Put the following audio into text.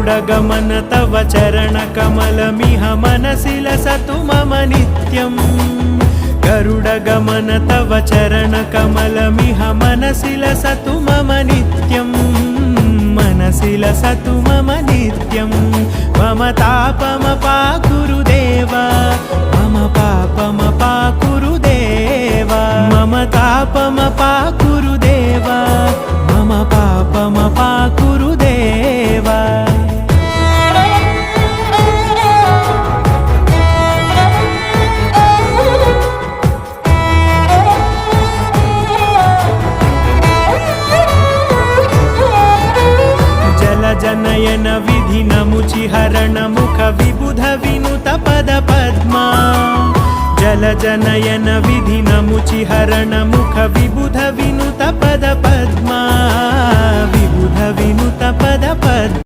गरुडगमन तव चरणकमलमिह मनसि लसतु मम नित्यम् गरुडगमन तव चरणकमलमिह मनसि लसतु मम नित्यम् मनसि लसतु मम नित्यम् मम तापमपाकुरु देव मम पापमपाकुरु देव मम तापमपाकुरु देव मम पापमपाकुरु देव जनयन विधिनमुचिहरण मुख विबुध विनुत पद पद्मा जल जनयन विधिनमुचिहरण मुख विबुध विनुत पद पद्मा विबुध विनुत पद पद्मा